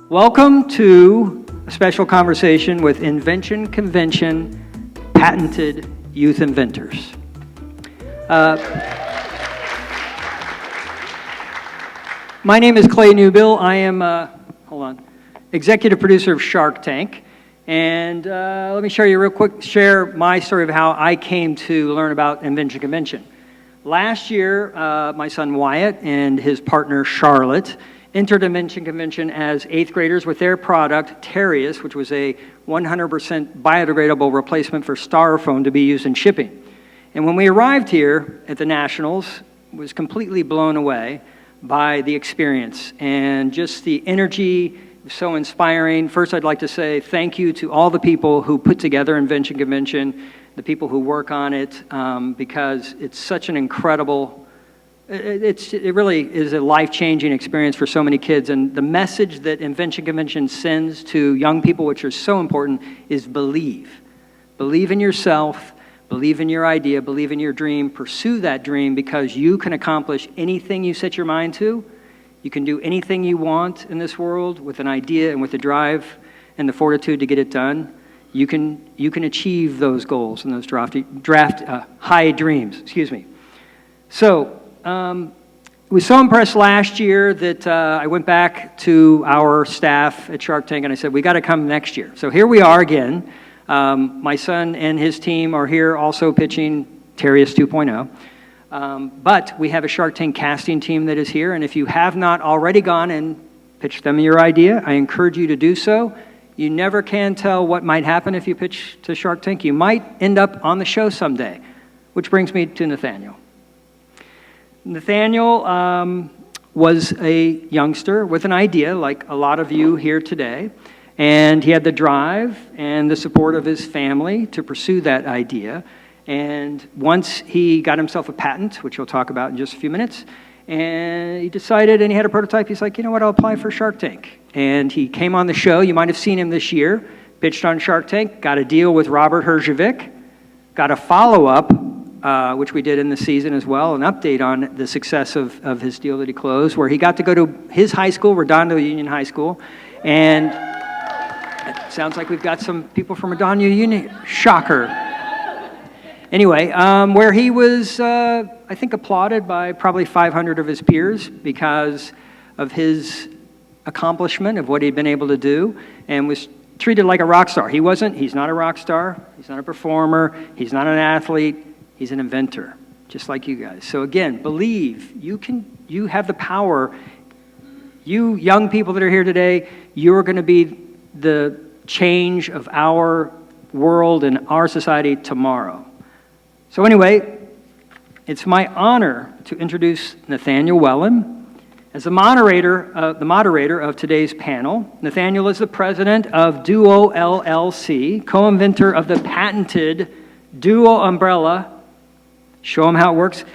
Welcome to a special conversation with Invention Convention patented youth inventors. My name is Clay Newbill. I am, executive producer of Shark Tank. And let me share my story of how I came to learn about Invention Convention. Last year, my son Wyatt and his partner Charlotte entered Invention Convention as 8th graders with their product, Terius, which was a 100% biodegradable replacement for styrofoam to be used in shipping. And when we arrived here at the Nationals, was completely blown away by the experience and just the energy, so inspiring. First, I'd like to say thank you to all the people who put together Invention Convention, the people who work on it, because it's such an incredible, it really is a life-changing experience for so many kids. And the message that Invention Convention sends to young people, which is so important, is believe. Believe in yourself, believe in your idea, believe in your dream, pursue that dream, because you can accomplish anything you set your mind to. You can do anything you want in this world with an idea and with the drive and the fortitude to get it done. You can achieve those goals and those high dreams. Excuse me. So I was so impressed last year that I went back to our staff at Shark Tank and I said, we got to come next year. So here we are again. My son and his team are here also pitching Terius 2.0. But we have a Shark Tank casting team that is here, and if you have not already gone and pitched them your idea, I encourage you to do so. You never can tell what might happen if you pitch to Shark Tank. You might end up on the show someday, which brings me to Nathaniel. Nathaniel was a youngster with an idea, like a lot of you here today, and he had the drive and the support of his family to pursue that idea. And once he got himself a patent, which we'll talk about in just a few minutes, and he decided, and he had a prototype, he's like, you know what, I'll apply for Shark Tank. And he came on the show. You might have seen him this year, pitched on Shark Tank, got a deal with Robert Herjavec, got a follow-up, which we did in the season as well, an update on the success of his deal that he closed, where he got to go to his high school, Redondo Union High School, and it sounds like we've got some people from Redondo Union, shocker. Anyway, where he was, I think, applauded by probably 500 of his peers because of his accomplishment of what he'd been able to do, and was treated like a rock star. He's not a rock star, he's not a performer, he's not an athlete, he's an inventor, just like you guys. So again, believe. You have the power. You young people that are here today, you're going to be the change of our world and our society tomorrow. So anyway, it's my honor to introduce Nathaniel Wellen as the moderator of today's panel. Nathaniel is the president of Duo LLC, co-inventor of the patented Duo umbrella. Show him how it works.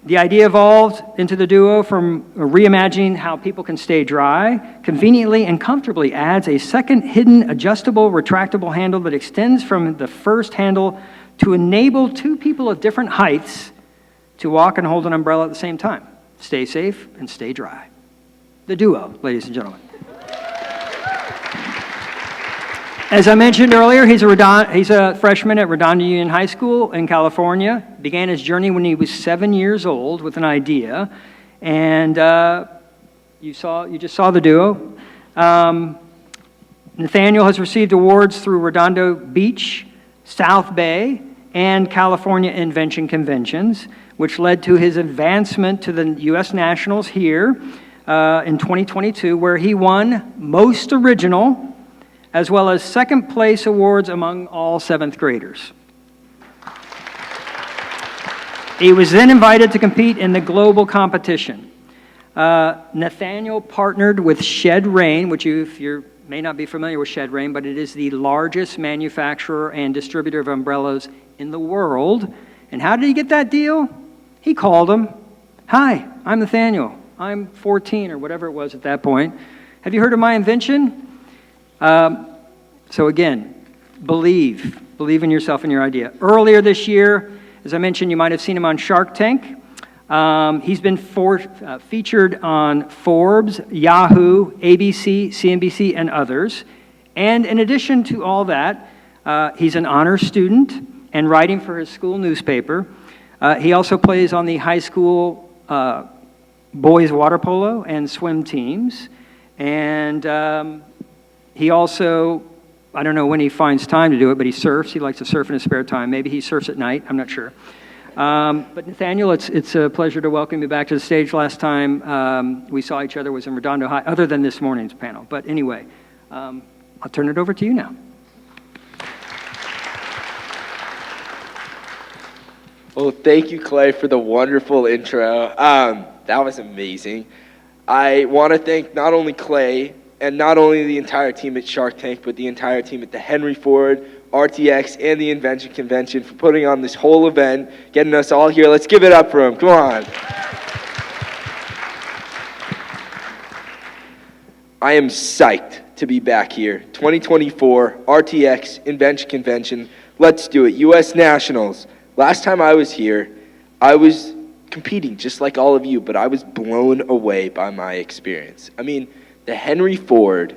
The idea evolved into the Duo from reimagining how people can stay dry, conveniently and comfortably adds a second hidden adjustable retractable handle that extends from the first handle to enable two people of different heights to walk and hold an umbrella at the same time. Stay safe and stay dry. The Duo, ladies and gentlemen. As I mentioned earlier, he's a freshman at Redondo Union High School in California. Began his journey when he was 7 years old with an idea, and you just saw the Duo. Nathaniel has received awards through Redondo Beach, South Bay, and California Invention Conventions, which led to his advancement to the U.S. Nationals here in 2022, where he won Most Original, as well as second place awards among all 7th graders. He was then invited to compete in the global competition. Nathaniel partnered with Shed Rain, which you may not be familiar with Shed Rain, but it is the largest manufacturer and distributor of umbrellas in the world. And how did he get that deal? He called them. Hi, I'm Nathaniel. I'm 14 or whatever it was at that point. Have you heard of my invention? So again, believe in yourself and your idea. Earlier this year, As I mentioned, you might have seen him on Shark Tank. He's been featured on Forbes, Yahoo, ABC, CNBC, and others. And in addition to all that, he's an honor student and writing for his school newspaper. He also plays on the high school boys water polo and swim teams. And he also, I don't know when he finds time to do it, but he surfs. He likes to surf in his spare time. Maybe he surfs at night. I'm not sure. But Nathaniel, it's a pleasure to welcome you back to the stage. Last time we saw each other was in Redondo High, other than this morning's panel. But anyway, I'll turn it over to you now. Well, thank you, Clay, for the wonderful intro. That was amazing. I want to thank not only Clay and not only the entire team at Shark Tank, but the entire team at the Henry Ford, RTX, and the Invention Convention for putting on this whole event, getting us all here. Let's give it up for them. Come on. I am psyched to be back here. 2024 RTX Invention Convention. Let's do it. U.S. Nationals. Last time I was here, I was competing just like all of you, but I was blown away by my experience. I mean, the Henry Ford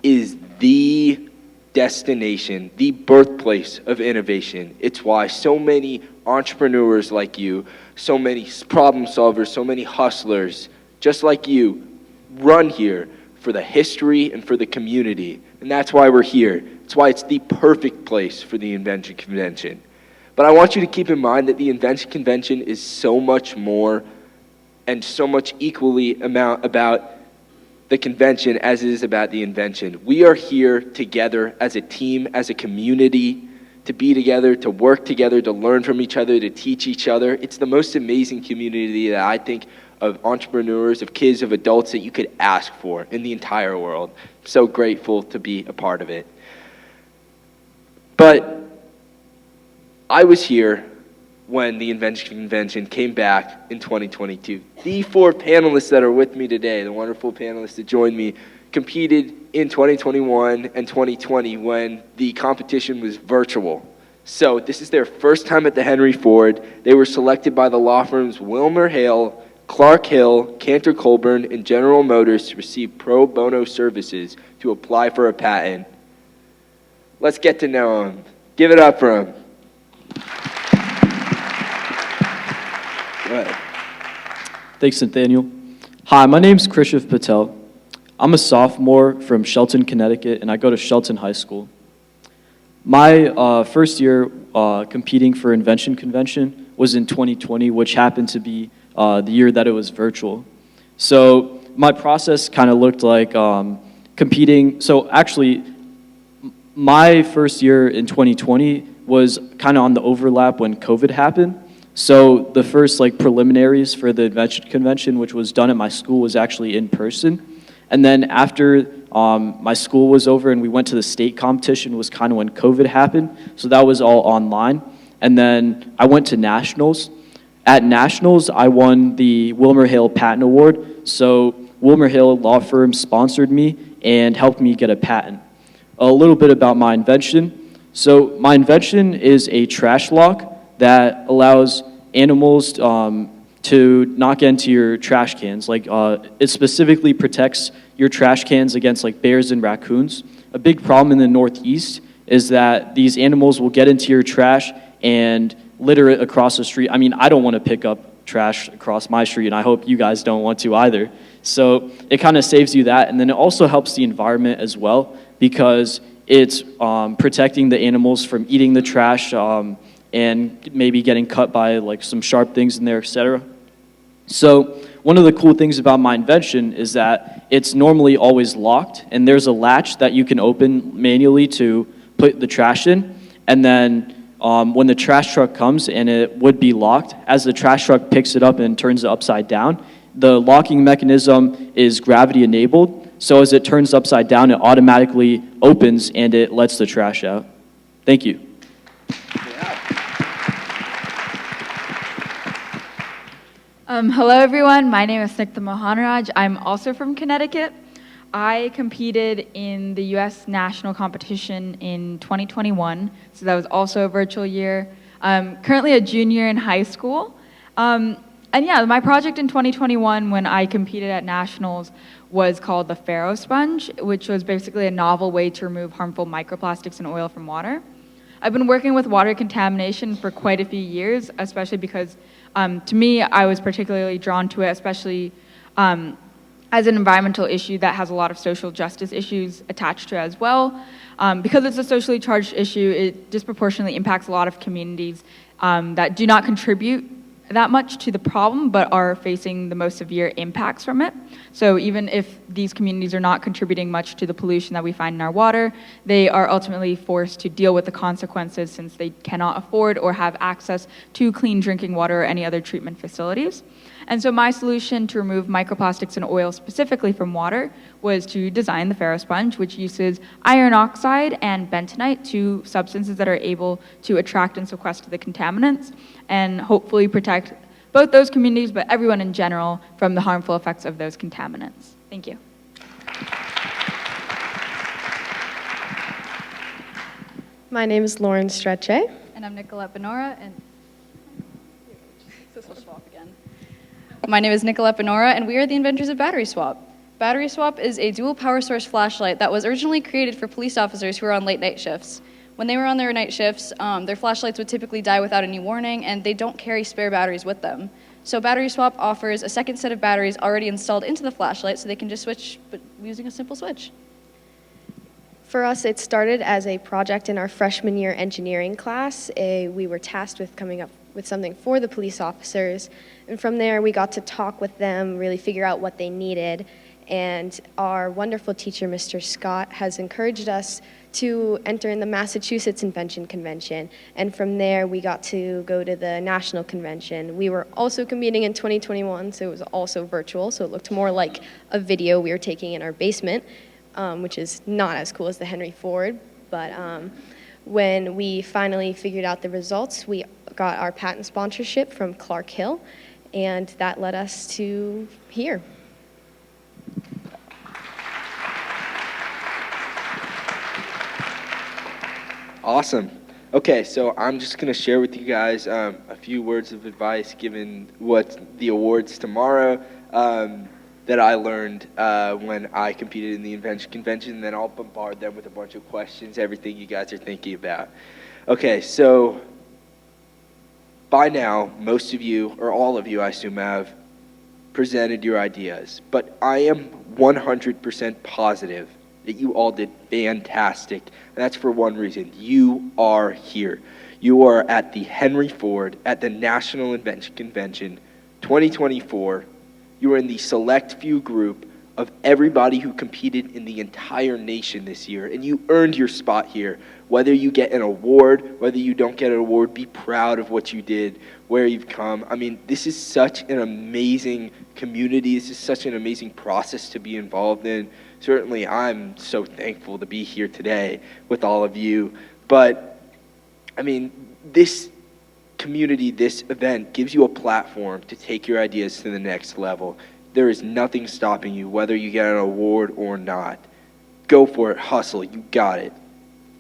is the destination, the birthplace of innovation. It's why so many entrepreneurs like you, so many problem solvers, so many hustlers just like you run here for the history and for the community. And that's why we're here. It's why it's the perfect place for the Invention Convention. But I want you to keep in mind that the Invention Convention is so much more and so much equally about the convention as it is about the invention. We are here together as a team, as a community, to be together, to work together, to learn from each other, to teach each other. It's the most amazing community that I think of entrepreneurs, of kids, of adults that you could ask for in the entire world. I'm so grateful to be a part of it. But I was here when the Invention Convention came back in 2022. The four panelists that are with me today, the wonderful panelists that joined me, competed in 2021 and 2020 when the competition was virtual. So this is their first time at the Henry Ford. They were selected by the law firms Wilmer Hale, Clark Hill, Cantor Colburn, and General Motors to receive pro bono services to apply for a patent. Let's get to know them. Give it up for them. Thanks, Nathaniel. Hi, my name's Krishiv Patel. I'm a sophomore from Shelton, Connecticut, and I go to Shelton High School. My first year competing for Invention Convention was in 2020, which happened to be the year that it was virtual. So my process kind of looked like competing. So actually, my first year in 2020 was kind of on the overlap when COVID happened. So the first preliminaries for the Invention Convention, which was done at my school, was actually in person. And then after my school was over and we went to the state competition was kind of when COVID happened. So that was all online. And then I went to nationals. At nationals, I won the Wilmer Hale Patent Award. So Wilmer Hale law firm sponsored me and helped me get a patent. A little bit about my invention. So my invention is a trash lock that allows animals to not get into your trash cans. It specifically protects your trash cans against bears and raccoons. A big problem in the Northeast is that these animals will get into your trash and litter it across the street. I mean, I don't want to pick up trash across my street, and I hope you guys don't want to either. So it kind of saves you that, and then it also helps the environment as well because it's protecting the animals from eating the trash and maybe getting cut by some sharp things in there, etc. So one of the cool things about my invention is that it's normally always locked, and there's a latch that you can open manually to put the trash in, and then when the trash truck comes and it would be locked, as the trash truck picks it up and turns it upside down, the locking mechanism is gravity enabled, so as it turns upside down, it automatically opens and it lets the trash out. Thank you. Hello everyone, my name is Snigtha Mohanraj. I'm also from Connecticut. I competed in the U.S. national competition in 2021, so that was also a virtual year. Currently a junior in high school. And yeah, my project in 2021 when I competed at nationals was called the Pharaoh Sponge, which was basically a novel way to remove harmful microplastics and oil from water. I've been working with water contamination for quite a few years, especially because to me, I was particularly drawn to it, especially as an environmental issue that has a lot of social justice issues attached to it as well. Because it's a socially charged issue, it disproportionately impacts a lot of communities that do not contribute that much to the problem, but are facing the most severe impacts from it. So even if these communities are not contributing much to the pollution that we find in our water, they are ultimately forced to deal with the consequences since they cannot afford or have access to clean drinking water or any other treatment facilities. And so my solution to remove microplastics and oil specifically from water was to design the Pharaoh Sponge, which uses iron oxide and bentonite, two substances that are able to attract and sequester the contaminants, and hopefully protect both those communities, but everyone in general, from the harmful effects of those contaminants. Thank you. My name is Lauren Strechay. And I'm Nicolette Buonora, and my name is Nicolette Buonora, and we are the inventors of Battery Swap. Battery Swap is a dual power source flashlight that was originally created for police officers who are on late night shifts. When they were on their night shifts, their flashlights would typically die without any warning, and they don't carry spare batteries with them. So Battery Swap offers a second set of batteries already installed into the flashlight, so they can just switch but using a simple switch. For us, it started as a project in our freshman year engineering class. We were tasked with coming up with something for the police officers, and from there we got to talk with them, really figure out what they needed, and our wonderful teacher, Mr. Scott, has encouraged us to enter in the Massachusetts Invention Convention, and from there we got to go to the national convention. We were also competing in 2021, so it was also virtual, so it looked more like a video we were taking in our basement, which is not as cool as the Henry Ford, but when we finally figured out the results, we got our patent sponsorship from Clark Hill, and that led us to here. Awesome. Okay, so I'm just going to share with you guys a few words of advice given what the awards tomorrow that I learned when I competed in the Invention Convention, and then I'll bombard them with a bunch of questions, everything you guys are thinking about. Okay, so by now, most of you, or all of you, I assume, have presented your ideas, but I am 100% positive that you all did fantastic, and that's for one reason. You are here. You are at the Henry Ford, at the National Invention Convention 2024. You are in the select few group of everybody who competed in the entire nation this year, and you earned your spot here. Whether you get an award, whether you don't get an award, be proud of what you did, where you've come. I mean, this is such an amazing community. This is such an amazing process to be involved in. Certainly, I'm so thankful to be here today with all of you. But, I mean, this community, this event gives you a platform to take your ideas to the next level. There is nothing stopping you, whether you get an award or not. Go for it, hustle, you got it.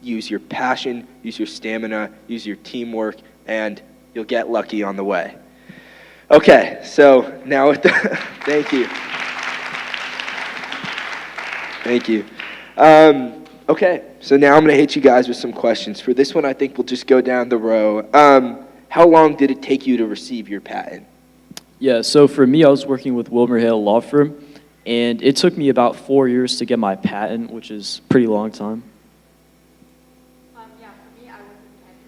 Use your passion, use your stamina, use your teamwork, and you'll get lucky on the way. Okay, so now with the, thank you. Thank you. Okay, so now I'm going to hit you guys with some questions. For this one, I think we'll just go down the row. How long did it take you to receive your patent? Yeah, so for me, I was working with WilmerHale Law Firm, and it took me about 4 years to get my patent, which is a pretty long time. Yeah, for me, I was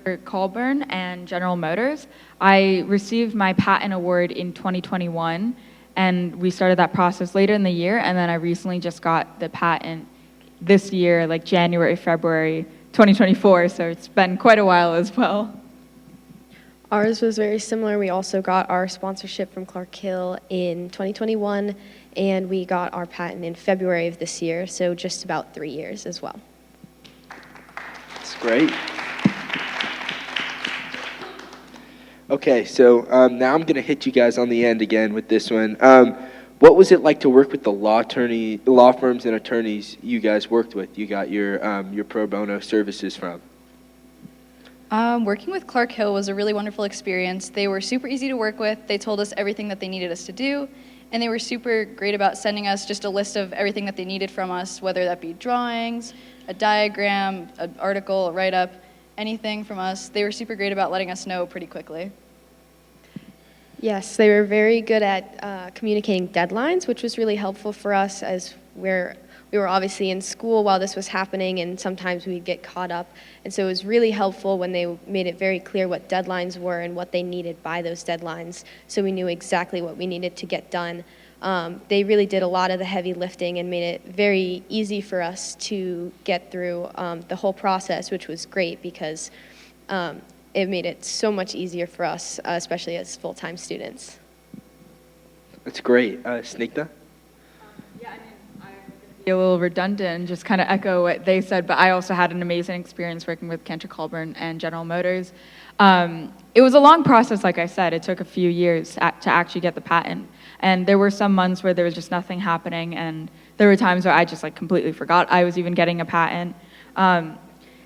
for Colburn and General Motors. I received my patent award in 2021, and we started that process later in the year, and then I recently just got the patent this year, like January, February 2024, so it's been quite a while as well. Ours was very similar. We also got our sponsorship from Clark Hill in 2021, and we got our patent in February of this year, so just about 3 years as well. That's great. Okay, so now I'm going to hit you guys on the end again with this one. What was it like to work with the law firms and attorneys you guys worked with? You got your pro bono services from. Working with Clark Hill was a really wonderful experience. They were super easy to work with. They told us everything that they needed us to do, and they were super great about sending us just a list of everything that they needed from us, whether that be drawings, a diagram, an article, a write-up, anything from us. They were super great about letting us know pretty quickly. Yes, they were very good at communicating deadlines, which was really helpful for us as we were obviously in school while this was happening, and sometimes we'd get caught up. And so it was really helpful when they made it very clear what deadlines were and what they needed by those deadlines, so we knew exactly what we needed to get done. They really did a lot of the heavy lifting and made it very easy for us to get through the whole process, which was great because it made it so much easier for us, especially as full-time students. That's great. Snigtha? Yeah, I mean, I'm going to be a little redundant and just kind of echo what they said, but I also had an amazing experience working with Cantor Colburn and General Motors. It was a long process, like I said. It took a few years to actually get the patent. And there were some months where there was just nothing happening, and there were times where I just completely forgot I was even getting a patent.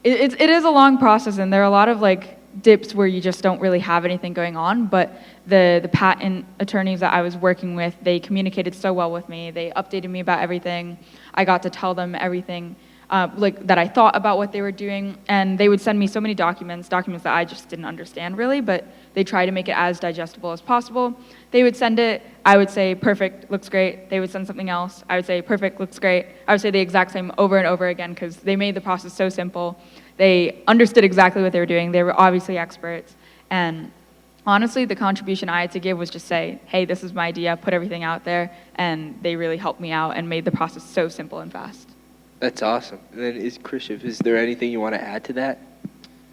It is a long process, and there are a lot of dips where you just don't really have anything going on, but the patent attorneys that I was working with, they communicated so well with me. They updated me about everything. I got to tell them everything that I thought about what they were doing, and they would send me so many documents that I just didn't understand really, but they tried to make it as digestible as possible. They would send it, I would say, perfect, looks great. They would send something else, I would say, perfect, looks great. I would say the exact same over and over again because they made the process so simple. They understood exactly what they were doing. They were obviously experts, and honestly, the contribution I had to give was just say, hey, this is my idea, put everything out there, and they really helped me out and made the process so simple and fast. That's awesome. And then Krishiv, is there anything you want to add to that?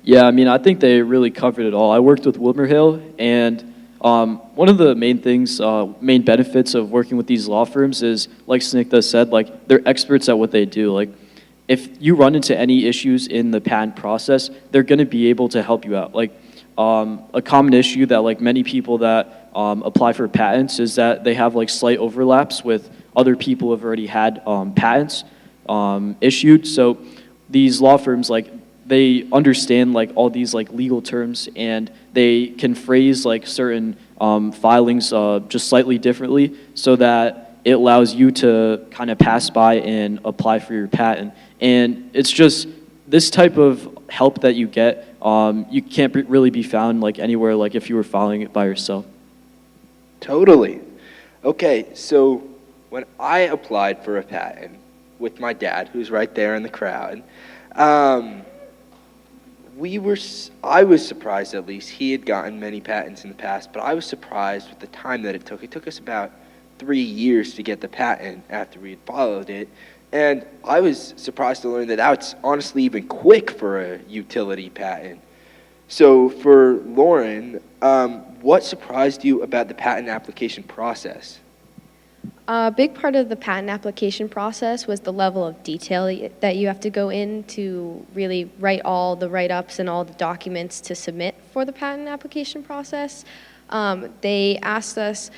Yeah, I mean, I think they really covered it all. I worked with WilmerHale, and one of the main things, main benefits of working with these law firms is, like Snigtha said, they're experts at what they do. If you run into any issues in the patent process, they're going to be able to help you out. A common issue that many people that apply for patents is that they have slight overlaps with other people who have already had patents issued. So these law firms, they understand all these legal terms, and they can phrase certain filings just slightly differently so that it allows you to kind of pass by and apply for your patent. And it's just this type of help that you get, you can't really be found anywhere if you were filing it by yourself. Totally. Okay, so when I applied for a patent with my dad, who's right there in the crowd, I was surprised, at least. He had gotten many patents in the past, but I was surprised with the time that it took. It took us about 3 years to get the patent after we had followed it. And I was surprised to learn that that's honestly even quick for a utility patent. So for Lauren, what surprised you about the patent application process? A big part of the patent application process was the level of detail that you have to go in to really write all the write-ups and all the documents to submit for the patent application process. They asked us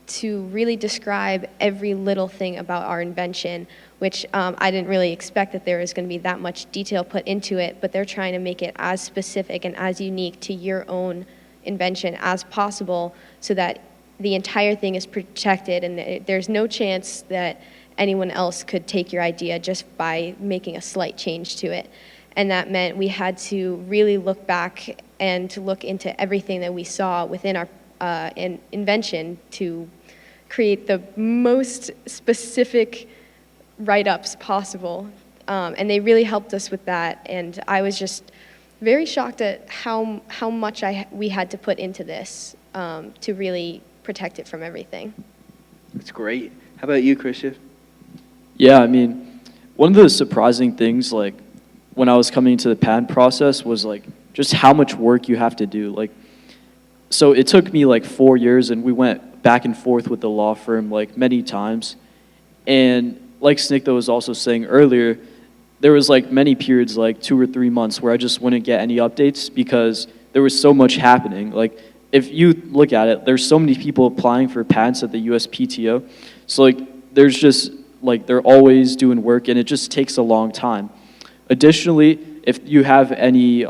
to really describe every little thing about our invention, which I didn't really expect that there was going to be that much detail put into it, but they're trying to make it as specific and as unique to your own invention as possible so that the entire thing is protected, and there's no chance that anyone else could take your idea just by making a slight change to it. And that meant we had to really look back and to look into everything that we saw within our invention to create the most specific write-ups possible. And they really helped us with that, and I was just very shocked at how much we had to put into this to really protect it from everything. That's great. How about you, Krishiv? Yeah, I mean, one of the surprising things, when I was coming into the patent process was, just how much work you have to do. So it took me, 4 years, and we went back and forth with the law firm, many times. And like Snigtha was also saying earlier, there was, many periods, 2 or 3 months, where I just wouldn't get any updates because there was so much happening. If you look at it, there's so many people applying for patents at the USPTO. So there's just they're always doing work, and it just takes a long time. Additionally, if you have any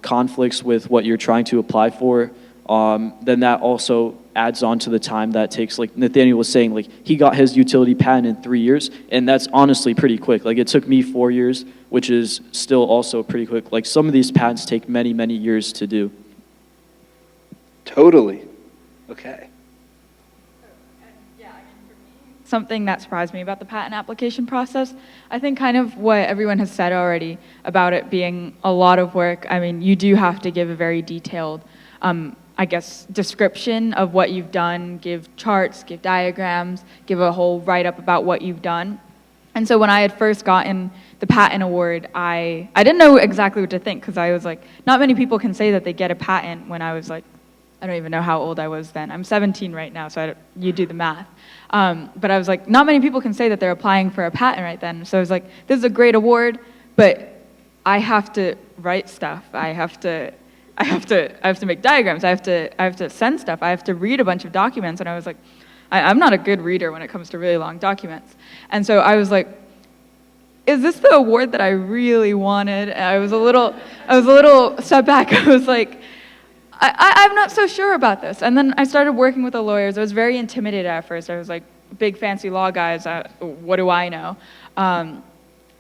conflicts with what you're trying to apply for, then that also adds on to the time that takes. Like Nathaniel was saying, like he got his utility patent in 3 years, and that's honestly pretty quick. Like it took me 4 years, which is still also pretty quick. Like some of these patents take many, many years to do. Totally. Okay. Something that surprised me about the patent application process, I think kind of what everyone has said already about it being a lot of work. I mean, you do have to give a very detailed, I guess, description of what you've done, give charts, give diagrams, give a whole write-up about what you've done. And so when I had first gotten the patent award, I didn't know exactly what to think, because I was like, not many people can say that they get a patent when I was like, I don't even know how old I was then. I'm 17 right now, so you do the math. But I was like, not many people can say that they're applying for a patent right then. So I was like, this is a great award, but I have to write stuff. I have to make diagrams. I have to send stuff. I have to read a bunch of documents. And I was like, I'm not a good reader when it comes to really long documents. And so I was like, is this the award that I really wanted? And I was a little set back. I was like, I'm not so sure about this. And then I started working with the lawyers. I was very intimidated at first. I was like, big fancy law guys, what do I know?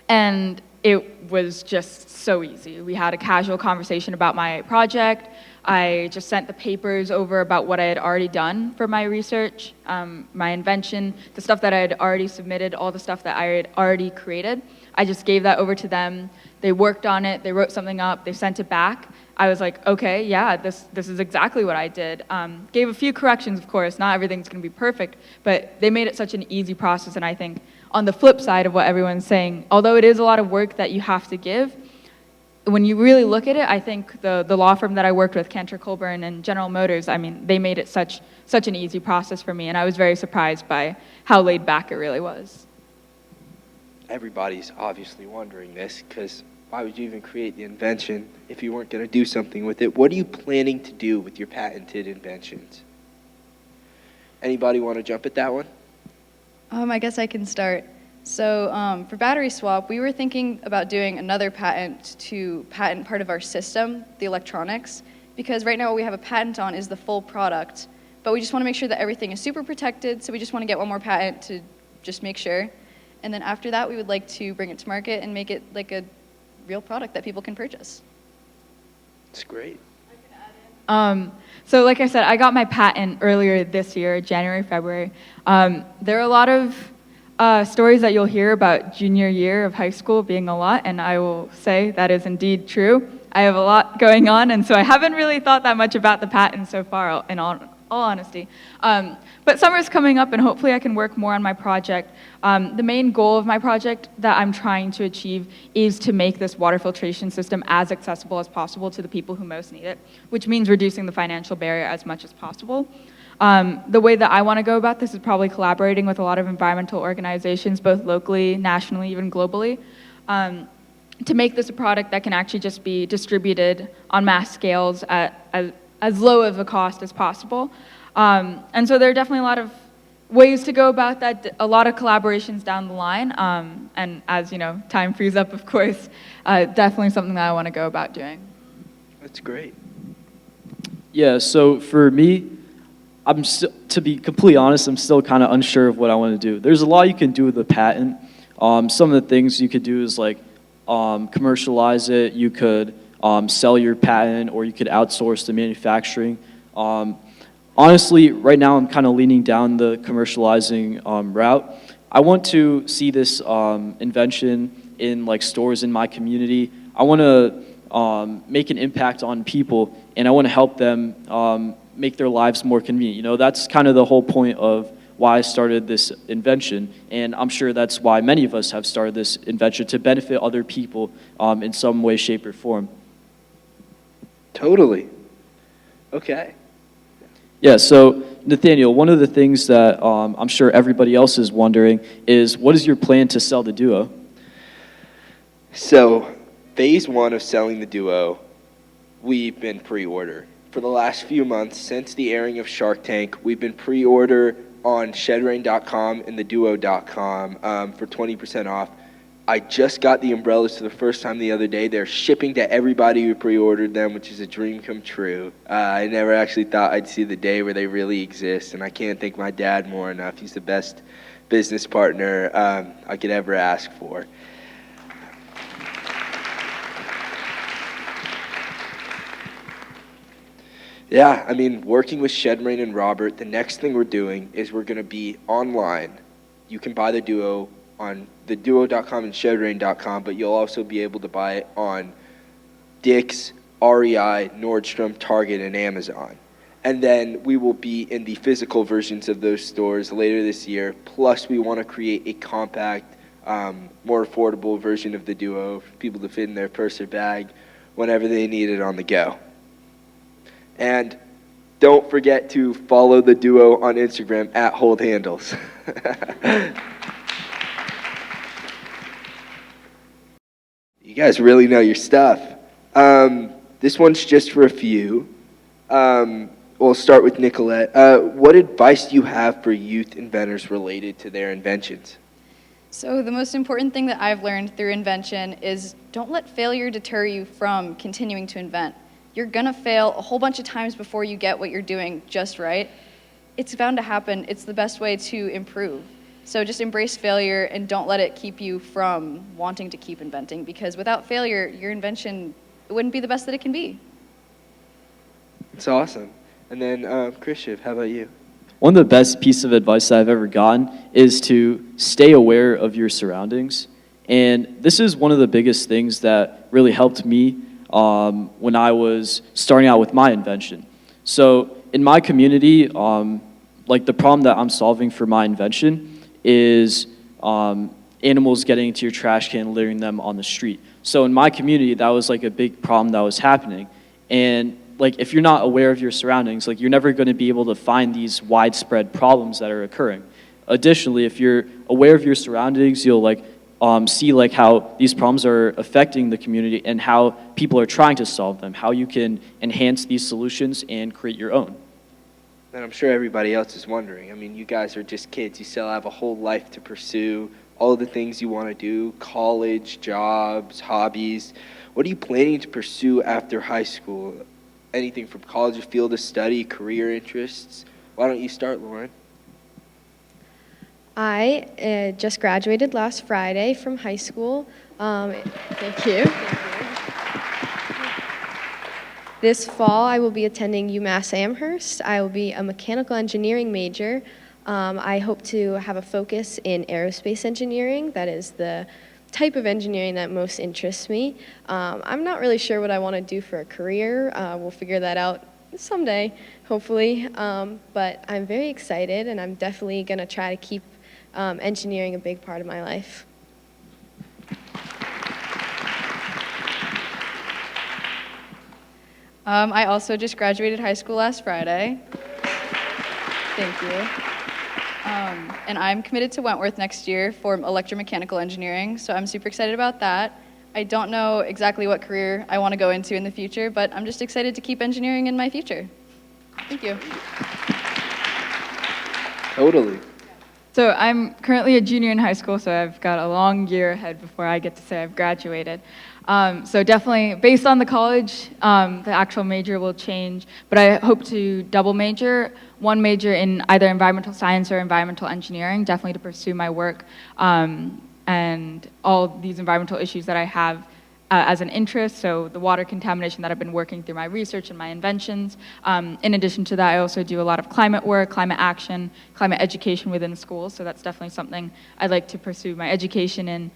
And it was just so easy. We had a casual conversation about my project. I just sent the papers over about what I had already done for my research, my invention, the stuff that I had already submitted, all the stuff that I had already created. I just gave that over to them. They worked on it. They wrote something up. They sent it back. I was like, okay, yeah, this is exactly what I did. Gave a few corrections, of course. Not everything's going to be perfect, but they made it such an easy process. And I think on the flip side of what everyone's saying, although it is a lot of work that you have to give, when you really look at it, I think the law firm that I worked with, Cantor Colburn and General Motors, I mean, they made it such an easy process for me, and I was very surprised by how laid back it really was. Everybody's obviously wondering this, because why would you even create the invention if you weren't going to do something with it? What are you planning to do with your patented inventions? Anybody want to jump at that one? I guess I can start. So for battery swap, we were thinking about doing another patent to patent part of our system, the electronics, because right now what we have a patent on is the full product, but we just want to make sure that everything is super protected, so we just want to get one more patent to just make sure. And then after that, we would like to bring it to market and make it like a real product that people can purchase. It's great. So like I said, I got my patent earlier this year, January, February. There are a lot of stories that you'll hear about junior year of high school being a lot, and I will say that is indeed true. I have a lot going on, and so I haven't really thought that much about the patent so far, in all honesty. But summer's coming up, and hopefully I can work more on my project. The main goal of my project that I'm trying to achieve is to make this water filtration system as accessible as possible to the people who most need it, which means reducing the financial barrier as much as possible. The way that I want to go about this is probably collaborating with a lot of environmental organizations, both locally, nationally, even globally, to make this a product that can actually just be distributed on mass scales at as low of a cost as possible. And so there are definitely a lot of ways to go about that, a lot of collaborations down the line. And as you know, time frees up, of course, definitely something that I want to go about doing. That's great. Yeah, so for me, to be completely honest, I'm still kind of unsure of what I want to do. There's a lot you can do with the patent. Some of the things you could do is like commercialize it. You could sell your patent, or you could outsource the manufacturing. Honestly, right now I'm kind of leaning down the commercializing route. I want to see this invention in like stores in my community. I want to make an impact on people, and I want to help them make their lives more convenient. You know, that's kind of the whole point of why I started this invention, and I'm sure that's why many of us have started this invention, to benefit other people in some way, shape, or form. Totally. Okay. Yeah, so Nathaniel, one of the things that I'm sure everybody else is wondering is, what is your plan to sell the Duo? So, phase one of selling the Duo, we've been pre-order. For the last few months, since the airing of Shark Tank, we've been pre-order on shedrain.com and theduo.com for 20% off. I just got the umbrellas for the first time the other day. They're shipping to everybody who pre-ordered them, which is a dream come true. I never actually thought I'd see the day where they really exist, and I can't thank my dad more enough. He's the best business partner I could ever ask for. Yeah, I mean, working with Shedrain and Robert, the next thing we're doing is we're going to be online. You can buy the Duo on theduo.com and shedrain.com, but you'll also be able to buy it on Dick's, REI, Nordstrom, Target, and Amazon. And then we will be in the physical versions of those stores later this year. Plus, we want to create a compact, more affordable version of the Duo for people to fit in their purse or bag whenever they need it on the go. And don't forget to follow the Duo on Instagram at holdhandles. You guys really know your stuff. This one's just for a few. We'll start with Nicolette. What advice do you have for youth inventors related to their inventions? So the most important thing that I've learned through invention is don't let failure deter you from continuing to invent. You're gonna fail a whole bunch of times before you get what you're doing just right. It's bound to happen. It's the best way to improve. So just embrace failure and don't let it keep you from wanting to keep inventing, because without failure, your invention, it wouldn't be the best that it can be. It's awesome. And then Krishiv, how about you? One of the best pieces of advice that I've ever gotten is to stay aware of your surroundings. And this is one of the biggest things that really helped me when I was starting out with my invention. So in my community, like the problem that I'm solving for my invention is animals getting into your trash can, littering them on the street. So in my community, that was like a big problem that was happening. And like if you're not aware of your surroundings, like you're never going to be able to find these widespread problems that are occurring. Additionally, if you're aware of your surroundings, you'll like see like how these problems are affecting the community and how people are trying to solve them, how you can enhance these solutions and create your own. And I'm sure everybody else is wondering. I mean, you guys are just kids. You still have a whole life to pursue, all of the things you want to do, college, jobs, hobbies. What are you planning to pursue after high school? Anything from college or field of study, career interests? Why don't you start, Lauren? I just graduated last Friday from high school. Thank you. This fall, I will be attending UMass Amherst. I will be a mechanical engineering major. I hope to have a focus in aerospace engineering. That is the type of engineering that most interests me. I'm not really sure what I want to do for a career. We'll figure that out someday, hopefully. But I'm very excited, and I'm definitely going to try to keep engineering a big part of my life. I also just graduated high school last Friday. Thank you. And I'm committed to Wentworth next year for electromechanical engineering, so I'm super excited about that. I don't know exactly what career I want to go into in the future, but I'm just excited to keep engineering in my future. Thank you. Totally. So I'm currently a junior in high school, so I've got a long year ahead before I get to say I've graduated. So definitely, based on the college, the actual major will change, but I hope to double major, one major in either environmental science or environmental engineering, definitely to pursue my work and all these environmental issues that I have as an interest, so the water contamination that I've been working through my research and my inventions. In addition to that, I also do a lot of climate work, climate action, climate education within schools, so that's definitely something I'd like to pursue my education in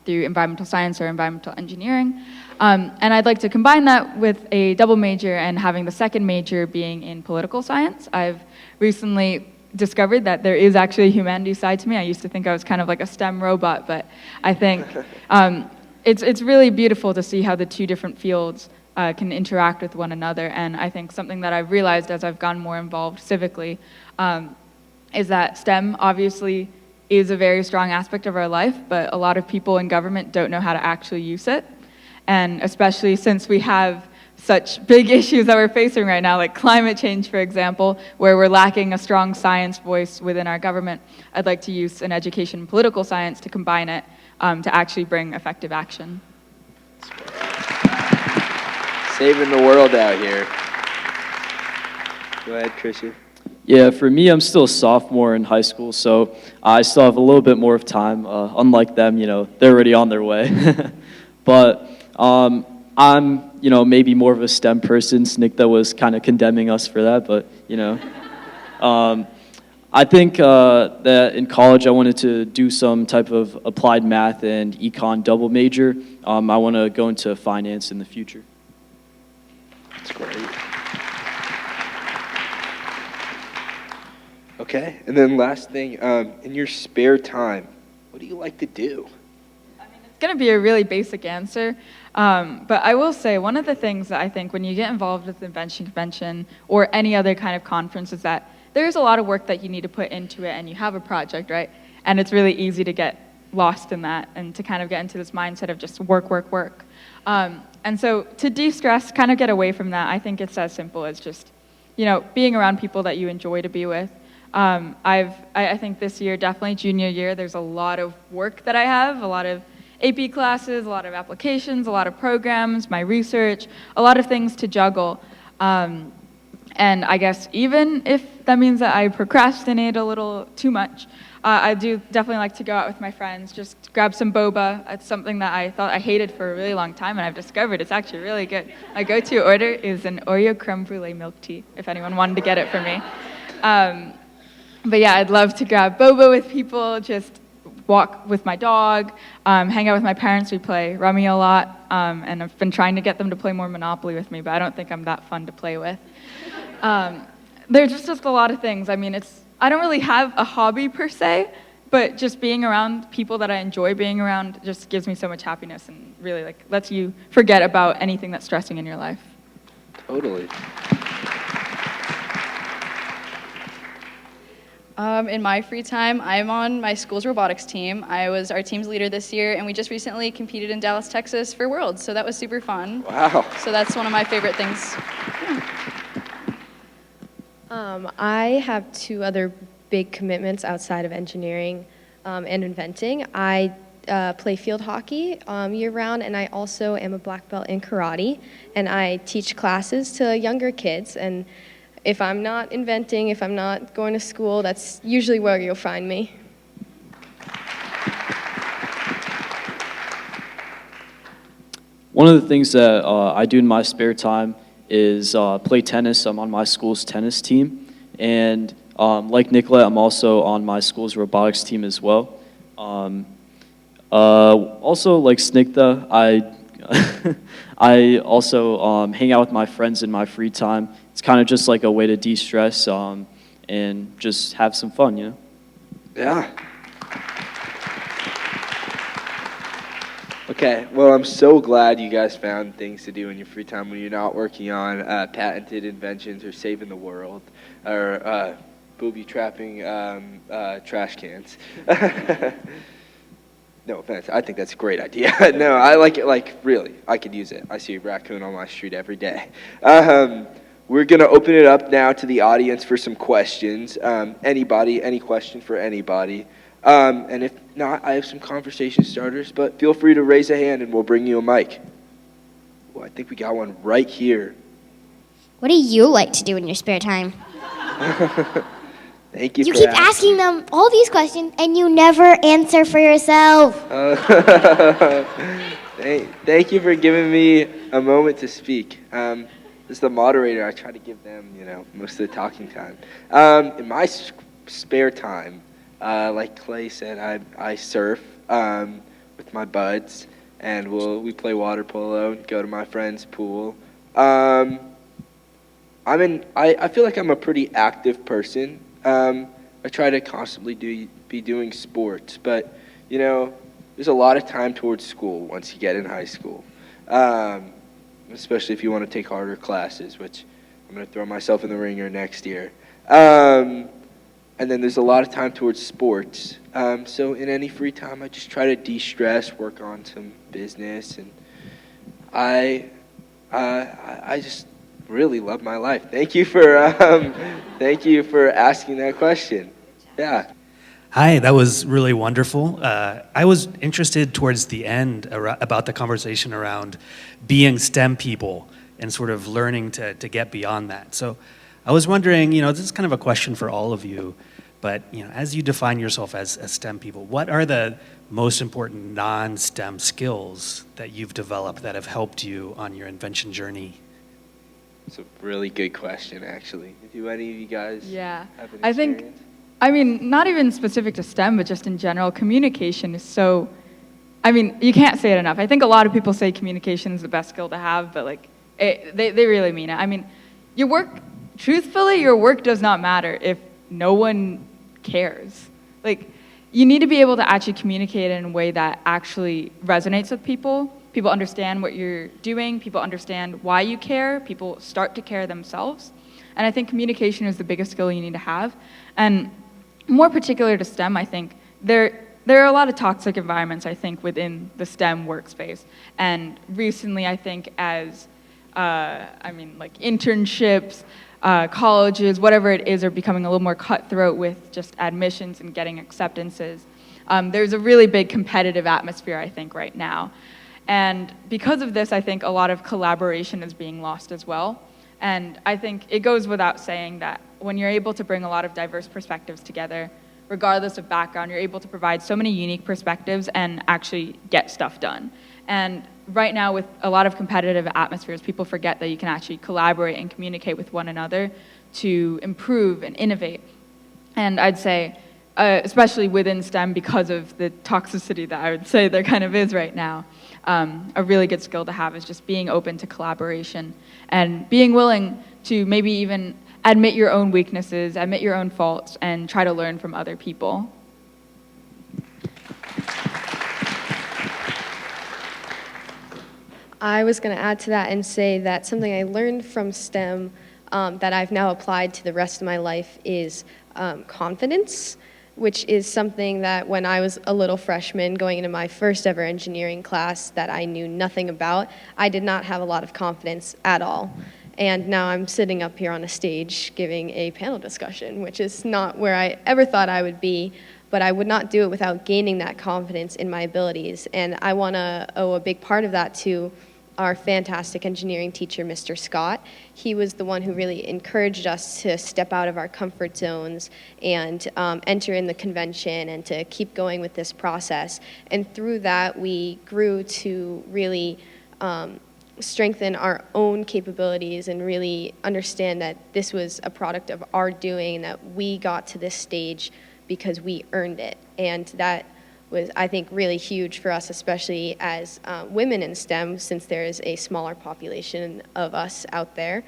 through environmental science or environmental engineering. And I'd like to combine that with a double major and having the second major being in political science. I've recently discovered that there is actually a humanities side to me. I used to think I was kind of like a STEM robot, but I think it's really beautiful to see how the two different fields can interact with one another. And I think something that I've realized as I've gotten more involved civically is that STEM obviously is a very strong aspect of our life, but a lot of people in government don't know how to actually use it. And especially since we have such big issues that we're facing right now, like climate change, for example, where we're lacking a strong science voice within our government. I'd like to use an education in political science to combine it to actually bring effective action. Saving the world out here. Go ahead, Krishiv. Yeah, for me, I'm still a sophomore in high school, so I still have a little bit more of time. Unlike them, they're already on their way. But I'm, maybe more of a STEM person. Snigtha was kind of condemning us for that, but, I think that in college I wanted to do some type of applied math and econ double major. I want to go into finance in the future. That's great. Okay, and then last thing, in your spare time, what do you like to do? It's going to be a really basic answer, but I will say one of the things that I think when you get involved with the Invention Convention or any other kind of conference is that there's a lot of work that you need to put into it, and you have a project, right? And it's really easy to get lost in that and to kind of get into this mindset of just work, work, work. And so to de-stress, kind of get away from that, I think it's as simple as just, being around people that you enjoy to be with. I think this year, definitely junior year, there's a lot of work that I have, a lot of AP classes, a lot of applications, a lot of programs, my research, a lot of things to juggle. And I guess even if that means that I procrastinate a little too much, I do definitely like to go out with my friends, just grab some boba. It's something that I thought I hated for a really long time, and I've discovered it's actually really good. My go-to order is an Oreo creme brulee milk tea, if anyone wanted to get it for me. But yeah, I'd love to grab boba with people, just walk with my dog, hang out with my parents. We play Rummy a lot, and I've been trying to get them to play more Monopoly with me, but I don't think I'm that fun to play with. There's just a lot of things. I mean, I don't really have a hobby per se, but just being around people that I enjoy being around just gives me so much happiness and really lets you forget about anything that's stressing in your life. Totally. In my free time, I'm on my school's robotics team. I was our team's leader this year, and we just recently competed in Dallas, Texas for Worlds, so that was super fun. Wow. So that's one of my favorite things. I have two other big commitments outside of engineering and inventing. I play field hockey year-round, and I also am a black belt in karate, and I teach classes to younger kids. And if I'm not inventing, if I'm not going to school, that's usually where you'll find me. One of the things that I do in my spare time is play tennis. I'm on my school's tennis team. And like Nicolette, I'm also on my school's robotics team as well. Also, like Snigtha, I also hang out with my friends in my free time. It's kind of just like a way to de-stress and just have some fun, Yeah. Okay, well, I'm so glad you guys found things to do in your free time when you're not working on patented inventions or saving the world or booby trapping trash cans. No offense, I think that's a great idea. No, I like it, really, I could use it. I see a raccoon on my street every day. We're going to open it up now to the audience for some questions. Anybody, any question for anybody? And if not, I have some conversation starters, but feel free to raise a hand and we'll bring you a mic. Oh, I think we got one right here. What do you like to do in your spare time? Thank you. You keep asking them all these questions and you never answer for yourself. Thank you for giving me a moment to speak. As the moderator, I try to give them, most of the talking time. In my spare time, like Clay said, I surf with my buds, and we play water polo, go to my friend's pool. I feel like I'm a pretty active person. I try to constantly be doing sports, but there's a lot of time towards school once you get in high school, especially if you want to take harder classes, which I'm going to throw myself in the ringer next year. And then there's a lot of time towards sports. So in any free time, I just try to de-stress, work on some business, and I I just really love my life. Thank you for thank you for asking that question. Yeah. Hi, that was really wonderful. I was interested towards the end about the conversation around being STEM people and sort of learning to get beyond that. So I was wondering, this is kind of a question for all of you, but as you define yourself as STEM people, what are the most important non-STEM skills that you've developed that have helped you on your invention journey? It's a really good question, actually. Do any of you guys Yeah, have an I think, experience? not even specific to STEM, but just in general, communication is so, you can't say it enough. I think a lot of people say communication is the best skill to have, but they really mean it. Truthfully, your work does not matter if no one cares. You need to be able to actually communicate in a way that actually resonates with people. People understand what you're doing. People understand why you care. People start to care themselves. And I think communication is the biggest skill you need to have. And more particular to STEM, I think there are a lot of toxic environments, I think, within the STEM workspace. And recently, I think as, internships, colleges, whatever it is, are becoming a little more cutthroat with just admissions and getting acceptances. There's a really big competitive atmosphere, I think, right now. And because of this, I think a lot of collaboration is being lost as well. And I think it goes without saying that when you're able to bring a lot of diverse perspectives together, regardless of background, you're able to provide so many unique perspectives and actually get stuff done. And right now, with a lot of competitive atmospheres, people forget that you can actually collaborate and communicate with one another to improve and innovate. And I'd say, especially within STEM, because of the toxicity that I would say there kind of is right now, a really good skill to have is just being open to collaboration and being willing to maybe even admit your own weaknesses, admit your own faults, and try to learn from other people. I was going to add to that and say that something I learned from STEM that I've now applied to the rest of my life is confidence, which is something that when I was a little freshman going into my first ever engineering class that I knew nothing about, I did not have a lot of confidence at all. And now I'm sitting up here on a stage giving a panel discussion, which is not where I ever thought I would be, but I would not do it without gaining that confidence in my abilities. And I want to owe a big part of that to our fantastic engineering teacher, Mr. Scott. He was the one who really encouraged us to step out of our comfort zones and enter in the convention and to keep going with this process. And through that, we grew to really strengthen our own capabilities and really understand that this was a product of our doing and that we got to this stage because we earned it. And that was, I think, really huge for us, especially as women in STEM, since there is a smaller population of us out there.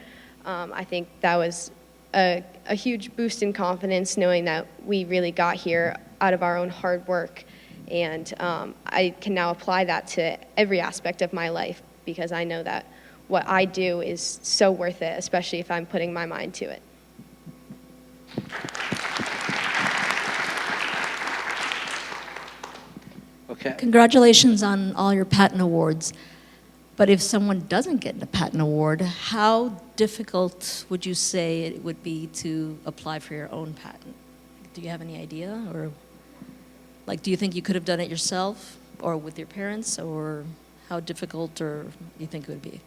I think that was a huge boost in confidence, knowing that we really got here out of our own hard work. And I can now apply that to every aspect of my life because I know that what I do is so worth it, especially if I'm putting my mind to it. Okay. Congratulations on all your patent awards. But if someone doesn't get a patent award, how difficult would you say it would be to apply for your own patent? Do you have any idea? Or do you think you could have done it yourself or with your parents? Or how difficult or you think it would be?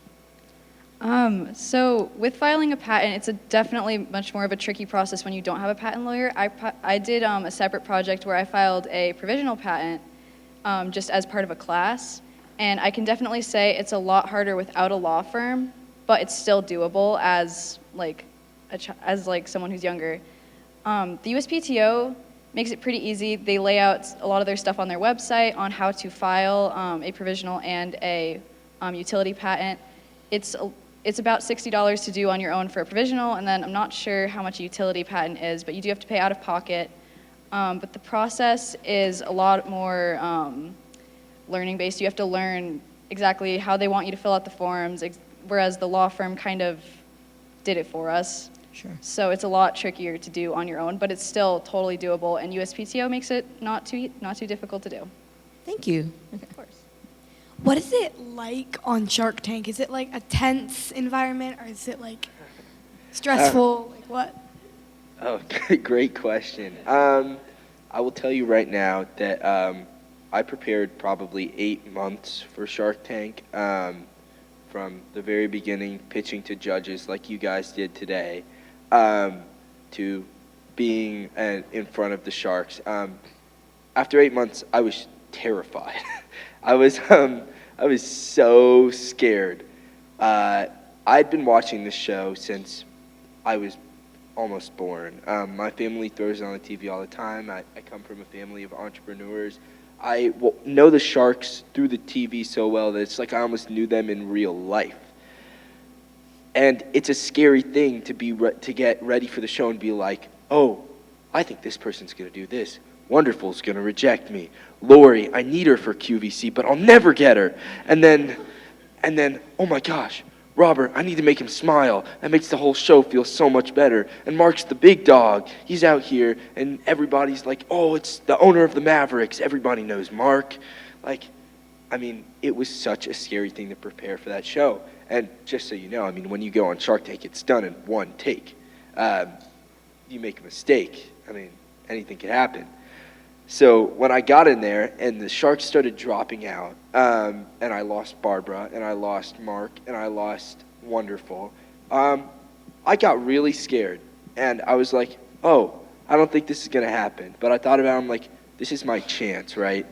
So with filing a patent, it's definitely much more of a tricky process when you don't have a patent lawyer. I did a separate project where I filed a provisional patent just as part of a class. And I can definitely say it's a lot harder without a law firm, but it's still doable as someone who's younger. The USPTO makes it pretty easy. They lay out a lot of their stuff on their website on how to file a provisional and a utility patent. It's about $60 to do on your own for a provisional, and then I'm not sure how much a utility patent is, but you do have to pay out of pocket. But the process is a lot more learning-based. You have to learn exactly how they want you to fill out the forms, whereas the law firm kind of did it for us. Sure. So it's a lot trickier to do on your own, but it's still totally doable, and USPTO makes it not too difficult to do. Thank you. Okay. Of course. What is it like on Shark Tank? Is it like a tense environment, or is it like stressful? Like what? Oh, great question. I will tell you right now that I prepared probably 8 months for Shark Tank, from the very beginning, pitching to judges like you guys did today, to being in front of the sharks. After 8 months, I was terrified. I was so scared. I'd been watching this show since I was almost born. My family throws it on the TV all the time. I come from a family of entrepreneurs. I know the sharks through the TV so well that it's like I almost knew them in real life. And it's a scary thing to get ready for the show and be like, oh, I think this person's going to do this. Wonderful's going to reject me. Lori, I need her for QVC, but I'll never get her. And then, oh my gosh, Robert, I need to make him smile. That makes the whole show feel so much better. And Mark's the big dog. He's out here, and everybody's like, oh, it's the owner of the Mavericks. Everybody knows Mark. Like, I mean, it was such a scary thing to prepare for that show. And just so you know, I mean, when you go on Shark Tank, it's done in one take. You make a mistake, I mean, anything could happen. So when I got in there and the sharks started dropping out, and I lost Barbara, and I lost Mark, and I lost Wonderful, I got really scared. And I was like, oh, I don't think this is going to happen. But I thought about it, I'm like, this is my chance, right?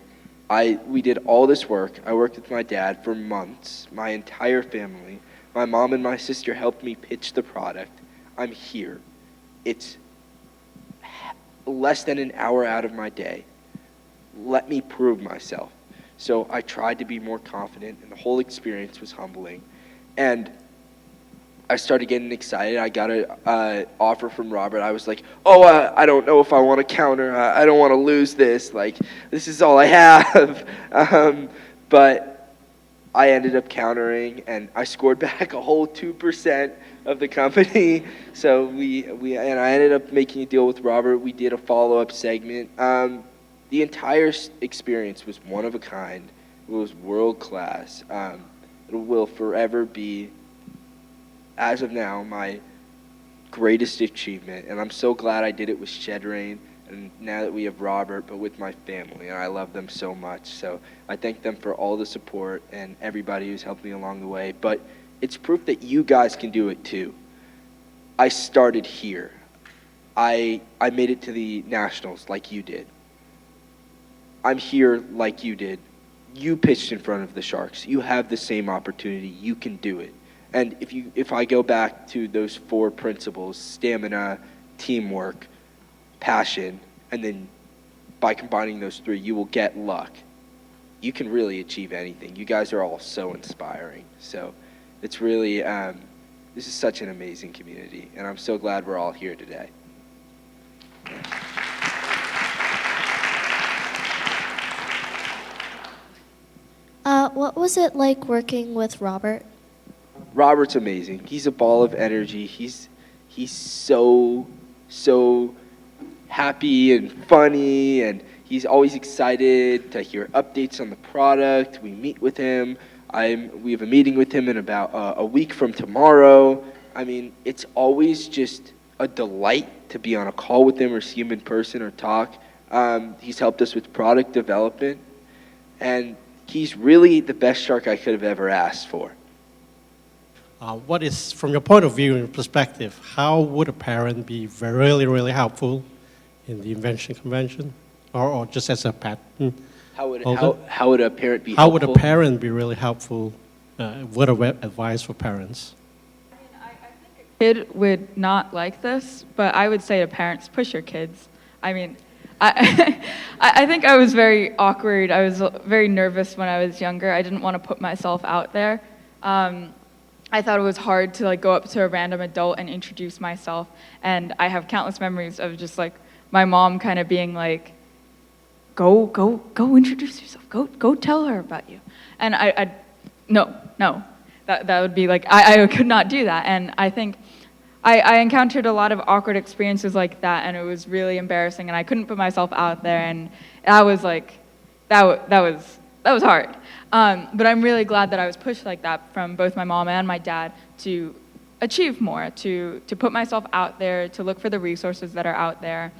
We did all this work. I worked with my dad for months, my entire family. My mom and my sister helped me pitch the product. I'm here. It's less than an hour out of my day. Let me prove myself. So I tried to be more confident, and the whole experience was humbling. And I started getting excited. I got an offer from Robert. I was like, oh, I don't know if I want to counter. I don't want to lose this. Like, this is all I have. But I ended up countering, and I scored back a whole 2% of the company. So and I ended up making a deal with Robert. We did a follow-up segment. The entire experience was one of a kind. It was world-class. It will forever be, as of now, my greatest achievement. And I'm so glad I did it with Shed Rain, and now that we have Robert, but with my family. And I love them so much. So I thank them for all the support and everybody who's helped me along the way. But it's proof that you guys can do it too. I started here. I made it to the Nationals like you did. I'm here like you did. You pitched in front of the Sharks. You have the same opportunity. You can do it. And if I go back to those 4 principles, stamina, teamwork, passion, and then by combining those 3, you will get luck. You can really achieve anything. You guys are all so inspiring. So it's really, this is such an amazing community, and I'm so glad we're all here today. What was it like working with Robert? Robert's amazing. He's a ball of energy. He's so happy and funny, and he's always excited to hear updates on the product. We meet with him. We have a meeting with him in about a week from tomorrow. I mean, it's always just a delight to be on a call with him or see him in person or talk. He's helped us with product development, and he's really the best shark I could have ever asked for. What is, from your point of view and perspective, how would a parent be really, really helpful in the invention convention, or just as a patent holder? How would a parent be How helpful? would a parent be really helpful? What advice for parents? I think a kid would not like this, but I would say to parents, push your kids. I mean, I think I was very awkward. I was very nervous when I was younger. I didn't want to put myself out there. I thought it was hard to go up to a random adult and introduce myself. And I have countless memories of just my mom kind of being like, go introduce yourself. Go tell her about you. And no, that would be I could not do that. And I think I encountered a lot of awkward experiences like that, and it was really embarrassing, and I couldn't put myself out there, and that was was hard. But I'm really glad that I was pushed like that from both my mom and my dad to achieve more, to put myself out there, to look for the resources that are out there.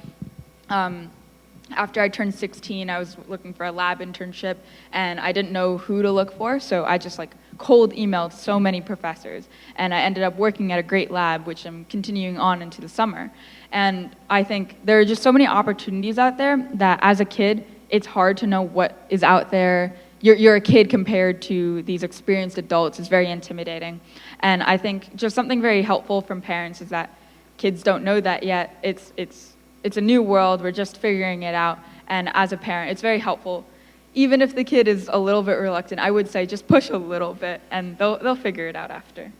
After I turned 16, I was looking for a lab internship, and I didn't know who to look for, so I just cold emailed so many professors, and I ended up working at a great lab, which I'm continuing on into the summer. And I think there are just so many opportunities out there that as a kid, it's hard to know what is out there. You're a kid compared to these experienced adults. It's very intimidating. And I think just something very helpful from parents is that kids don't know that yet. It's a new world. We're just figuring it out. And as a parent, it's very helpful. Even if the kid is a little bit reluctant, I would say just push a little bit, and they'll figure it out after.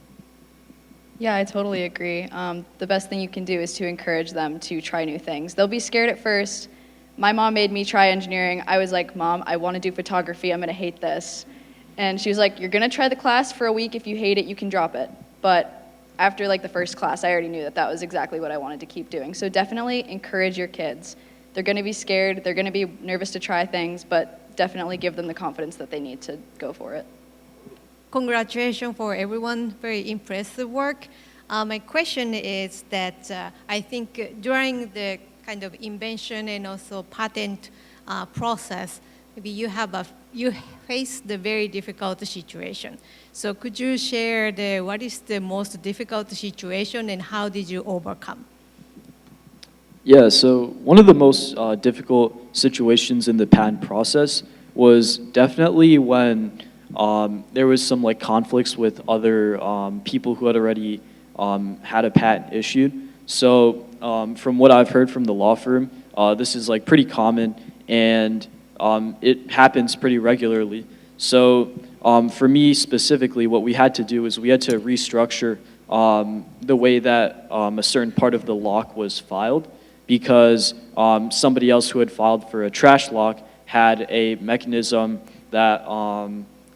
Yeah, I totally agree. The best thing you can do is to encourage them to try new things. They'll be scared at first. My mom made me try engineering. I was like, Mom, I want to do photography. I'm going to hate this. And she was like, you're going to try the class for a week. If you hate it, you can drop it. But after the first class, I already knew that was exactly what I wanted to keep doing. So definitely encourage your kids. They're going to be scared. They're going to be nervous to try things, but definitely give them the confidence that they need to go for it. Congratulations for everyone. Very impressive work. My question is that I think during the kind of invention and also patent process, maybe you face the very difficult situation. So could you share what is the most difficult situation and how did you overcome? Yeah, so one of the most difficult situations in the patent process was definitely when there was some conflicts with other people who had already had a patent issued. So from what I've heard from the law firm, this is pretty common, and it happens pretty regularly. So for me specifically, what we had to do is we had to restructure the way that a certain part of the lock was filed, because somebody else who had filed for a trash lock had a mechanism that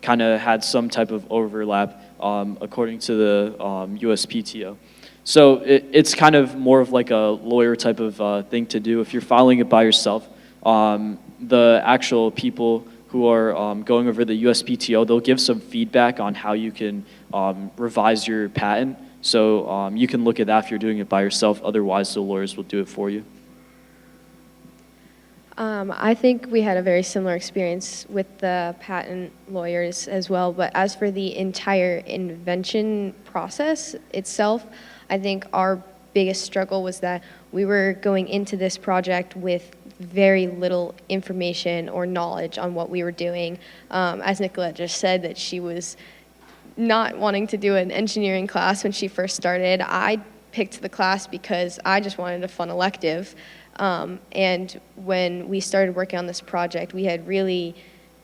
kind of had some type of overlap according to the USPTO. So it's kind of more of a lawyer type of thing to do. If you're filing it by yourself, the actual people who are going over the USPTO, they'll give some feedback on how you can revise your patent. So you can look at that if you're doing it by yourself. Otherwise, the lawyers will do it for you. I think we had a very similar experience with the patent lawyers as well, but as for the entire invention process itself, I think our biggest struggle was that we were going into this project with very little information or knowledge on what we were doing. As Nicolette just said, that she was not wanting to do an engineering class when she first started. I picked the class because I just wanted a fun elective. And when we started working on this project, we had really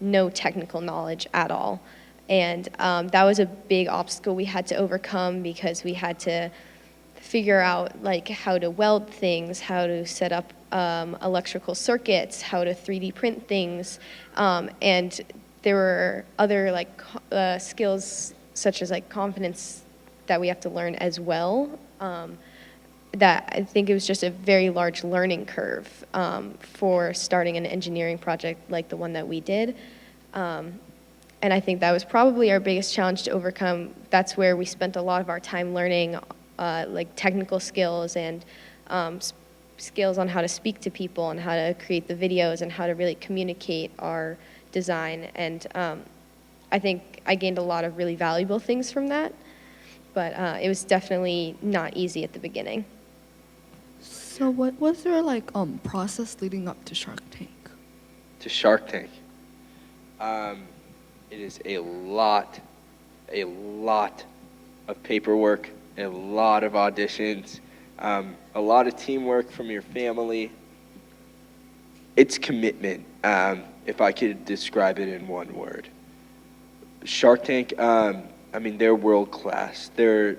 no technical knowledge at all. And that was a big obstacle we had to overcome, because we had to figure out how to weld things, how to set up electrical circuits, how to 3D print things. And there were other skills such as confidence that we have to learn as well. That I think it was just a very large learning curve for starting an engineering project like the one that we did. And I think that was probably our biggest challenge to overcome. That's where we spent a lot of our time learning technical skills and skills on how to speak to people and how to create the videos and how to really communicate our design. And I think I gained a lot of really valuable things from that, but it was definitely not easy at the beginning. So what was your process leading up to Shark Tank? To Shark Tank. It is a lot of paperwork, a lot of auditions, a lot of teamwork from your family. It's commitment, if I could describe it in one word. Shark Tank, they're world class. The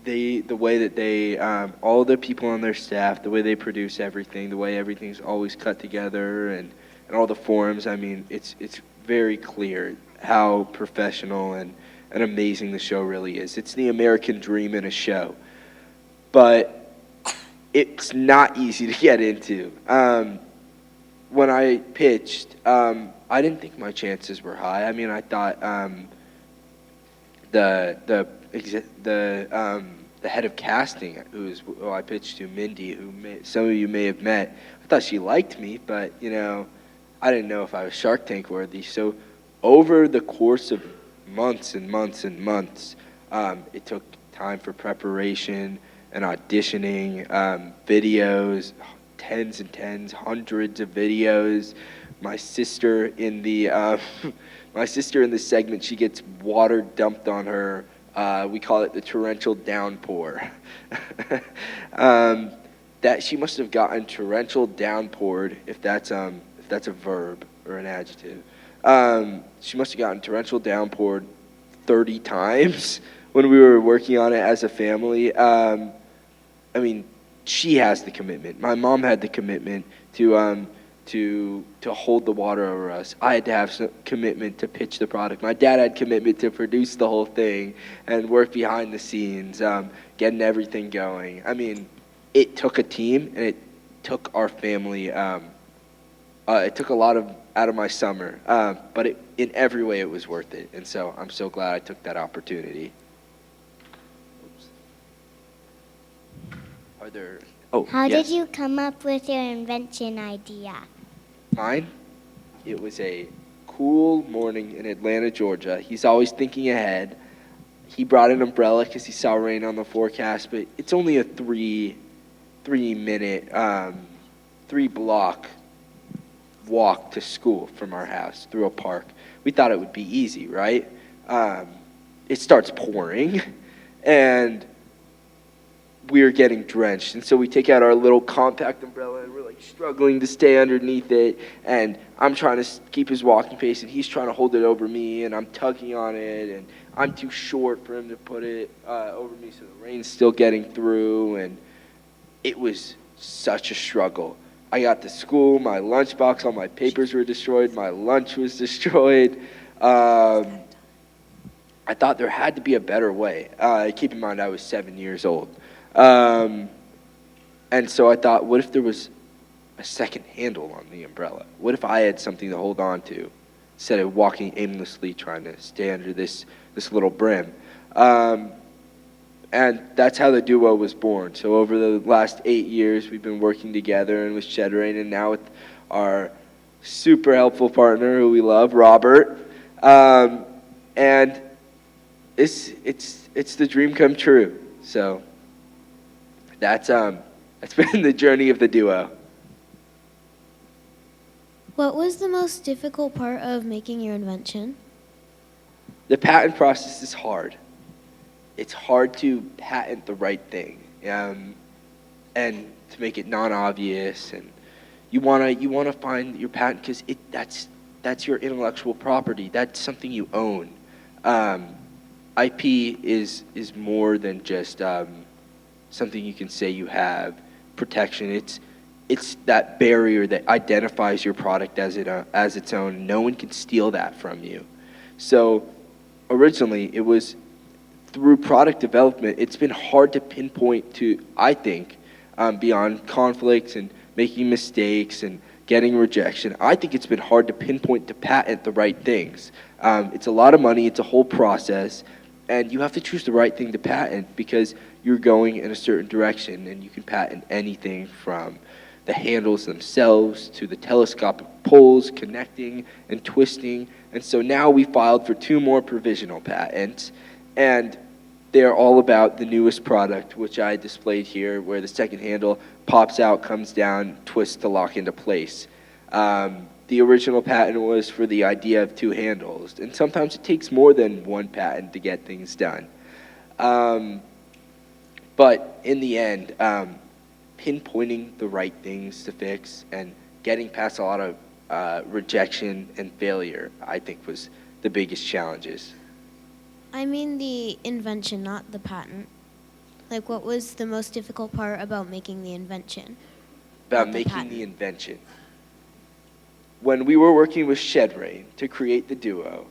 way that they, all the people on their staff, the way they produce everything, the way everything's always cut together, and all the forums, it's very clear how professional and amazing the show really is. It's the American dream in a show. But it's not easy to get into. when I pitched, I didn't think my chances were high. I mean, I thought the head of casting, who I pitched to, Mindy, some of you may have met, I thought she liked me, but I didn't know if I was Shark Tank worthy. So over the course of months and months and months, it took time for preparation and auditioning, videos, tens and tens, hundreds of videos. My sister in the segment, she gets water dumped on her. We call it the torrential downpour. That she must have gotten torrential downpoured, if that's a verb or an adjective. She must have gotten torrential downpoured 30 times when we were working on it as a family. I mean, she has the commitment. My mom had the commitment to hold the water over us. I had to have some commitment to pitch the product. My dad had commitment to produce the whole thing and work behind the scenes, getting everything going. I mean, it took a team, and it took our family. It took a lot out of my summer, but in every way it was worth it. And so I'm so glad I took that opportunity. Are there? Oh, How yes. did you come up with your invention idea? Mine? It was a cool morning in Atlanta, Georgia. He's always thinking ahead. He brought an umbrella because he saw rain on the forecast, but it's only a three block walk to school from our house through a park. We thought it would be easy, right? It starts pouring, and we're getting drenched. And so we take out our little compact umbrella, and we're like struggling to stay underneath it. And I'm trying to keep his walking pace, and he's trying to hold it over me, and I'm tugging on it, and I'm too short for him to put it over me, so the rain's still getting through, and it was such a struggle. I got to school, my lunchbox, all my papers were destroyed, my lunch was destroyed. I thought there had to be a better way. Keep in mind, I was 7 years old. And so I thought, what if there was a second handle on the umbrella? What if I had something to hold on to instead of walking aimlessly trying to stay under this little brim? And that's how the duo was born. So over the last 8 years, we've been working together and with Shedrain, and now with our super helpful partner who we love, Robert. And it's the dream come true. So that's been the journey of the duo. What was the most difficult part of making your invention? The patent process is hard. It's hard to patent the right thing, and to make it non-obvious. And you wanna find your patent because that's your intellectual property. That's something you own. IP is more than just something you can say you have. Protection. It's that barrier that identifies your product as its own. No one can steal that from you. So originally, it was through product development. It's been hard to pinpoint to, I think, beyond conflicts and making mistakes and getting rejection. I think it's been hard to pinpoint to patent the right things. It's a lot of money. It's a whole process. And you have to choose the right thing to patent because you're going in a certain direction, and you can patent anything from the handles themselves to the telescopic poles connecting and twisting. And so now we filed for 2 more provisional patents, and they're all about the newest product, which I displayed here, where the second handle pops out, comes down, twists to lock into place. The original patent was for the idea of 2 handles, and sometimes it takes more than 1 patent to get things done. But in the end, pinpointing the right things to fix and getting past a lot of rejection and failure, I think, was the biggest challenges. I mean the invention, not the patent. Like, what was the most difficult part about making the invention? About making the invention. When we were working with Shedrain to create the duo,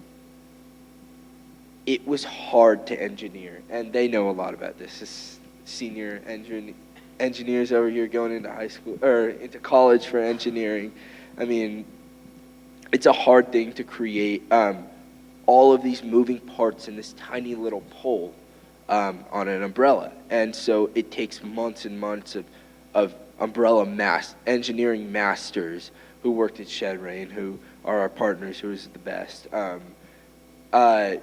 it was hard to engineer, and they know a lot about this. This senior engineers over here going into high school or into college for engineering. I mean, it's a hard thing to create all of these moving parts in this tiny little pole on an umbrella. And so it takes months and months of engineering masters who worked at Strechay and who are our partners, who is the best. They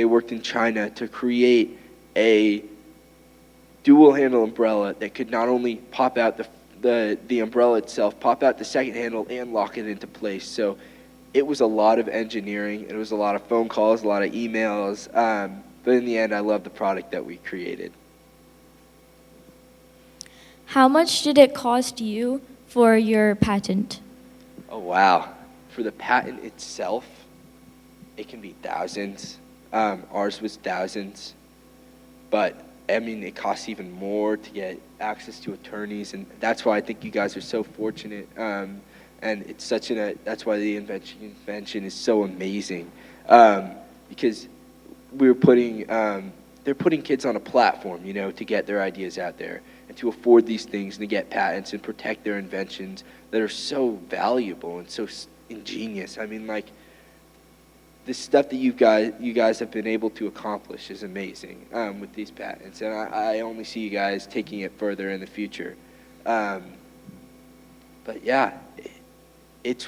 worked in China to create a dual handle umbrella that could not only pop out the umbrella itself, pop out the second handle, and lock it into place. So it was a lot of engineering. It was a lot of phone calls, a lot of emails. But in the end, I love the product that we created. How much did it cost you for your patent? Oh, wow. For the patent itself, it can be thousands. Ours was thousands. But, I mean, it costs even more to get access to attorneys, and that's why I think you guys are so fortunate. And it's that's why the Invention Convention is so amazing. Because they're putting kids on a platform, to get their ideas out there and to afford these things and to get patents and protect their inventions that are so valuable and so ingenious. I mean, like, the stuff that you guys have been able to accomplish is amazing with these patents, and I only see you guys taking it further in the future. But yeah, it's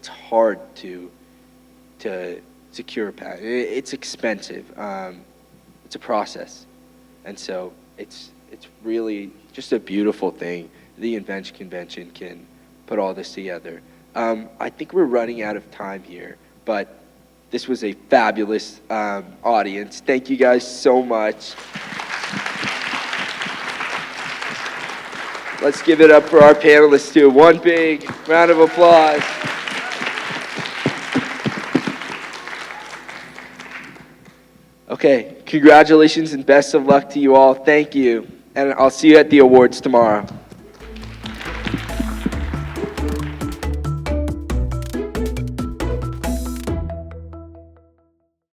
hard to secure a patent. It's expensive. It's a process, and so it's really just a beautiful thing. The Invention Convention can put all this together. I think we're running out of time here, but this was a fabulous audience. Thank you guys so much. Let's give it up for our panelists too. One big round of applause. Okay, congratulations and best of luck to you all. Thank you. And I'll see you at the awards tomorrow.